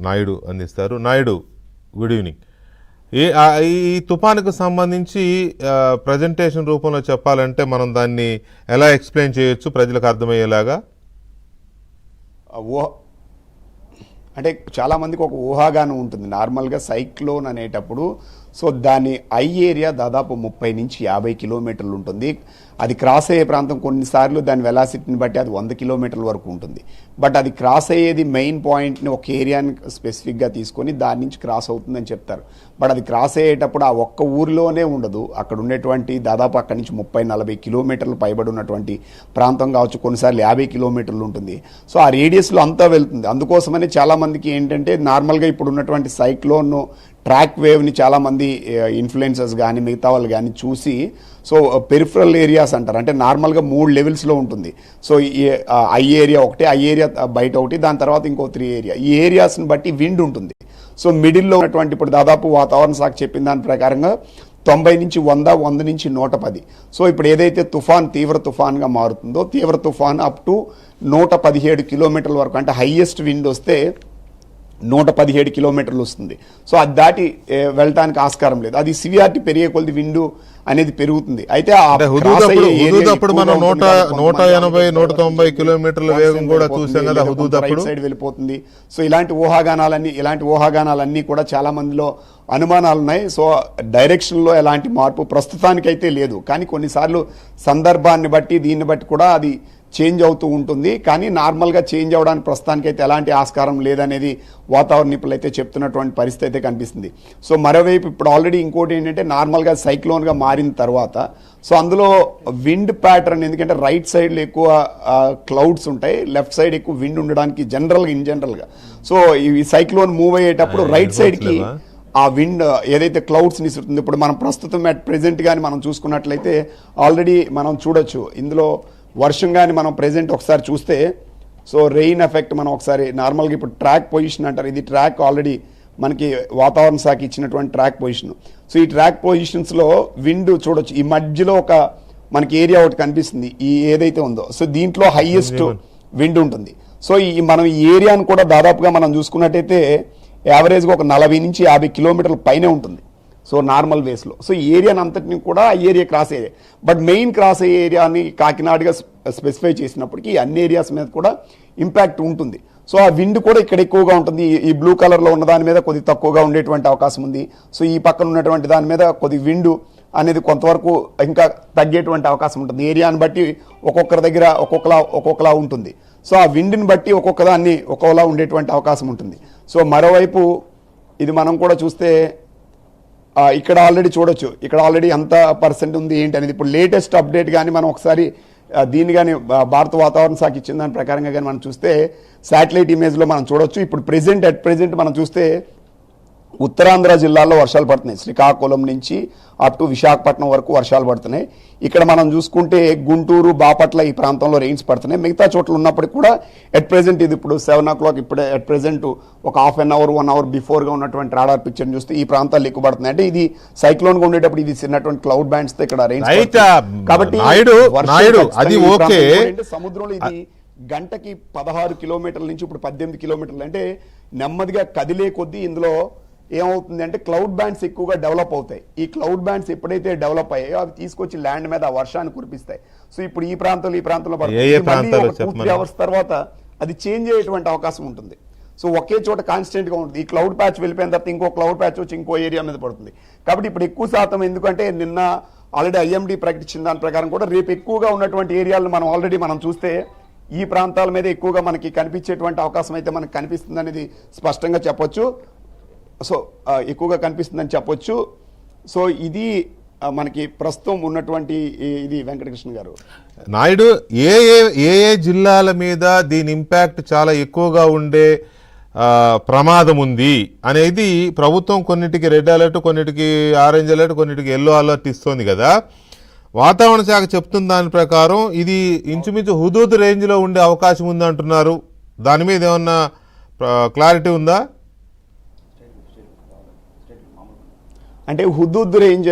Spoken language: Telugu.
నాయుడు అందిస్తారు. Naidu, good evening. ఈ తుఫానుకు సంబంధించి ప్రజెంటేషన్ రూపంలో చెప్పాలంటే మనం దాన్ని ఎలా ఎక్స్ప్లెయిన్ చేయొచ్చు ప్రజలకు అర్థమయ్యేలాగా? అంటే చాలామందికి ఒక ఊహాగానం ఉంటుంది. నార్మల్గా సైక్లోన్ అనేటప్పుడు దాని ఐ ఏరియా దాదాపు 30 నుంచి 50 కిలోమీటర్లు ఉంటుంది. అది క్రాస్ అయ్యే ప్రాంతం కొన్నిసార్లు దాని వెలాసిటీని బట్టి అది 100 కిలోమీటర్ల వరకు ఉంటుంది. బట్ అది క్రాస్ అయ్యేది మెయిన్ పాయింట్ని ఒక ఏరియాని స్పెసిఫిక్గా తీసుకొని దాని నుంచి క్రాస్ అవుతుందని చెప్తారు. బట్ అది క్రాస్ అయ్యేటప్పుడు ఆ ఒక్క ఊరిలోనే ఉండదు. అక్కడ ఉండేటువంటి దాదాపు అక్కడి నుంచి 30-40 కిలోమీటర్లు పైబడి ఉన్నటువంటి ప్రాంతం కావచ్చు, కొన్నిసార్లు 50 కిలోమీటర్లు ఉంటుంది. సో ఆ రేడియస్లో అంతా వెళ్తుంది. అందుకోసమనే చాలామందికి ఏంటంటే నార్మల్గా ఇప్పుడు ఉన్నటువంటి సైక్లోన్ ట్రాక్ వేవ్ని చాలామంది ఇన్ఫ్లుయెన్సర్స్ కానీ మిగతా వాళ్ళు కానీ చూసి పెరిఫరల్ ఏరియాస్ అంటారు. అంటే నార్మల్గా 3 లెవెల్స్లో ఉంటుంది. ఐ ఏరియా ఒకటి, ఐ ఏరియా బయట ఒకటి, దాని తర్వాత ఇంకో 3 ఏరియా. ఈ ఏరియాస్ని బట్టి విండ్ ఉంటుంది. మిడిల్లో ఉన్నటువంటి ఇప్పుడు దాదాపు వాతావరణ శాఖ చెప్పిన దాని ప్రకారంగా 90 నుంచి 100, 100 నుంచి 110. ఇప్పుడు ఏదైతే తీవ్ర తుఫాన్గా మారుతుందో, తీవ్ర తుఫాన్ అప్ టు 117 కిలోమీటర్ల వరకు, అంటే హైయెస్ట్ విండ్ వస్తే 117 కిలోమీటర్లు వస్తుంది. అది దాటి వెళ్ళటానికి ఆస్కారం లేదు. అది సివియారిటీ పెరిగే కొద్ది విండు అనేది పెరుగుతుంది. అయితే మనం 180-190 కిలోమీటర్ల వేగం కూడా చూసాం కదా, రైట్ సైడ్ వెళ్ళిపోతుంది. ఇలాంటి ఊహాగానాలన్నీ కూడా చాలా మందిలో అనుమానాలు ఉన్నాయి. డైరెక్షన్లో ఎలాంటి మార్పు ప్రస్తుతానికైతే లేదు. కానీ కొన్నిసార్లు సందర్భాన్ని బట్టి దీన్ని బట్టి కూడా అది చేంజ్ అవుతూ ఉంటుంది. కానీ నార్మల్గా చేంజ్ అవ్వడానికి ప్రస్తుతానికైతే ఎలాంటి ఆస్కారం లేదనేది వాతావరణ నిపుణులు అయితే చెప్తున్నటువంటి పరిస్థితి అయితే కనిపిస్తుంది. మరోవైపు ఇప్పుడు ఆల్రెడీ ఇంకోటి ఏంటంటే నార్మల్గా సైక్లోన్గా మారిన తర్వాత అందులో విండ్ ప్యాటర్న్, ఎందుకంటే రైట్ సైడ్లో ఎక్కువ క్లౌడ్స్ ఉంటాయి, లెఫ్ట్ సైడ్ ఎక్కువ విండ్ ఉండడానికి ఇన్ జనరల్గా ఈ సైక్లోన్ మూవ్ అయ్యేటప్పుడు రైట్ సైడ్కి ఆ విండ్ ఏదైతే క్లౌడ్స్ని ఇస్తుంది. ఇప్పుడు మనం ప్రస్తుతం అట్ ప్రెజెంట్ కానీ మనం చూసుకున్నట్లయితే ఆల్రెడీ మనం చూడొచ్చు ఇందులో వర్షం కానీ మనం ప్రెజెంట్ ఒకసారి చూస్తే రెయిన్ ఎఫెక్ట్ మనం ఒకసారి నార్మల్గా ఇప్పుడు ట్రాక్ పొజిషన్ అంటారు. ఇది ట్రాక్ ఆల్రెడీ మనకి వాతావరణ శాఖ ఇచ్చినటువంటి ట్రాక్ పొజిషన్. ఈ ట్రాక్ పొజిషన్స్లో విండ్ చూడొచ్చు. ఈ మధ్యలో ఒక మనకి ఏరియా ఒకటి కనిపిస్తుంది, ఈ ఏదైతే ఉందో దీంట్లో హైయెస్ట్ విండ్ ఉంటుంది. మనం ఈ ఏరియాను కూడా దాదాపుగా మనం చూసుకున్నట్టయితే యావరేజ్గా ఒక 40 నుంచి 50 కిలోమీటర్ల పైనే ఉంటుంది నార్మల్ వేస్లో. ఈ ఏరియాని అంతటిని కూడా ఆ area cross area, but main cross అయ్యే ఏరియాని కాకినాడగా స్పెసిఫై చేసినప్పటికీ అన్ని ఏరియాస్ మీద కూడా ఇంపాక్ట్ ఉంటుంది. ఆ విండ్ కూడా ఇక్కడ ఎక్కువగా ఉంటుంది. ఈ బ్లూ కలర్లో ఉన్న దాని మీద కొద్ది తక్కువగా ఉండేటువంటి అవకాశం ఉంది. ఈ పక్కన ఉన్నటువంటి దాని మీద కొద్ది విండ్ అనేది కొంతవరకు ఇంకా తగ్గేటువంటి అవకాశం ఉంటుంది. ఏరియాని బట్టి ఒక్కొక్కరి దగ్గర ఒక్కొక్కలా ఉంటుంది. ఆ విండ్ని బట్టి ఒక్కొక్కలా ఉండేటువంటి అవకాశం ఉంటుంది. మరోవైపు ఇది మనం కూడా చూస్తే ఇక్కడ ఆల్రెడీ చూడొచ్చు, ఇక్కడ ఆల్రెడీ ఎంత పర్సెంట్ ఉంది ఏంటి అనేది. ఇప్పుడు లేటెస్ట్ అప్డేట్ కానీ మనం ఒకసారి దీన్ని కానీ భారత వాతావరణ శాఖ ఇచ్చిన దాని ప్రకారంగా కానీ మనం చూస్తే శాటిలైట్ ఇమేజ్లో మనం చూడొచ్చు. ఇప్పుడు ప్రెజెంట్ మనం చూస్తే ఉత్తరాంధ్ర జిల్లాల్లో వర్షాలు పడుతున్నాయి. శ్రీకాకుళం నుంచి అప్ టు విశాఖపట్నం వరకు వర్షాలు పడుతున్నాయి. ఇక్కడ మనం చూసుకుంటే గుంటూరు, బాపట్ల ఈ ప్రాంతంలో రెయిన్స్ పడుతున్నాయి. మిగతా చోట్ల ఉన్నప్పటికీ కూడా ఎట్ ప్రెజెంట్ ఇది ఇప్పుడు 7 o'clock ఇప్పుడే ఎట్ ప్రెజెంట్ ఒక హాఫ్ అన్ అవర్ 1 hour బిఫోర్గా ఉన్నటువంటి రాడార్ పిక్చర్ చూస్తే ఈ ప్రాంతాలు ఎక్కువ పడుతున్నాయి. అంటే ఇది సైక్లోన్గా ఉండేటప్పుడు ఇది చిన్నటువంటి క్లౌడ్ బ్యాండ్స్ తో ఇక్కడ రెయిన్స్. కాబట్టి సముద్రంలో ఇది గంటకి 16 కిలోమీటర్ల నుంచి ఇప్పుడు 18 కిలోమీటర్లు, అంటే నెమ్మదిగా కదిలే కొద్దీ ఇందులో ఏమవుతుంది అంటే క్లౌడ్ బ్యాండ్స్ ఎక్కువగా డెవలప్ అవుతాయి. ఈ క్లౌడ్ బ్యాండ్స్ ఎప్పుడైతే డెవలప్ అయ్యాయో అవి తీసుకొచ్చి ల్యాండ్ మీద వర్షాన్ని కురిపిస్తాయి. ఇప్పుడు ఈ ప్రాంతంలో 2-3 hours తర్వాత అది చేంజ్ అయ్యేటువంటి అవకాశం ఉంటుంది. ఒకే చోట కాన్స్టెంట్ గా ఉంటుంది. ఈ క్లౌడ్ ప్యాచ్ వెళ్ళిపోయిన తర్వాత ఇంకో క్లౌడ్ ప్యాచ్ వచ్చి ఇంకో ఏరియా మీద పడుతుంది. కాబట్టి ఇప్పుడు ఎక్కువ శాతం, ఎందుకంటే నిన్న ఆల్రెడీ ఐఎండీ ప్రకటించిన దాని ప్రకారం కూడా రేపు ఎక్కువగా ఉన్నటువంటి ఏరియాలను మనం చూస్తే ఈ ప్రాంతాల మీద ఎక్కువగా మనకి కనిపించేటువంటి అవకాశం అయితే మనకు కనిపిస్తుంది అనేది స్పష్టంగా చెప్పొచ్చు. ఎక్కువగా కనిపిస్తుందని చెప్పొచ్చు. ఇది మనకి ప్రస్తుతం ఉన్నటువంటి ఇది. వెంకటకృష్ణ గారు, నాయుడు, ఏ జిల్లాల మీద దీని ఇంపాక్ట్ చాలా ఎక్కువగా ఉండే ప్రమాదం ఉంది అనేది ప్రభుత్వం కొన్నిటికి రెడ్ అలర్ట్, కొన్నిటికి ఆరెంజ్ అలర్ట్, కొన్నిటికి ఎల్లో అలర్ట్ ఇస్తోంది కదా. వాతావరణ శాఖ చెప్తున్న దాని ప్రకారం ఇది ఇంచుమించు హుదూద్ రేంజ్లో ఉండే అవకాశం ఉంది అంటున్నారు. దాని మీద ఏమన్నా క్లారిటీ ఉందా? అంటే హుదూద్ రేంజ్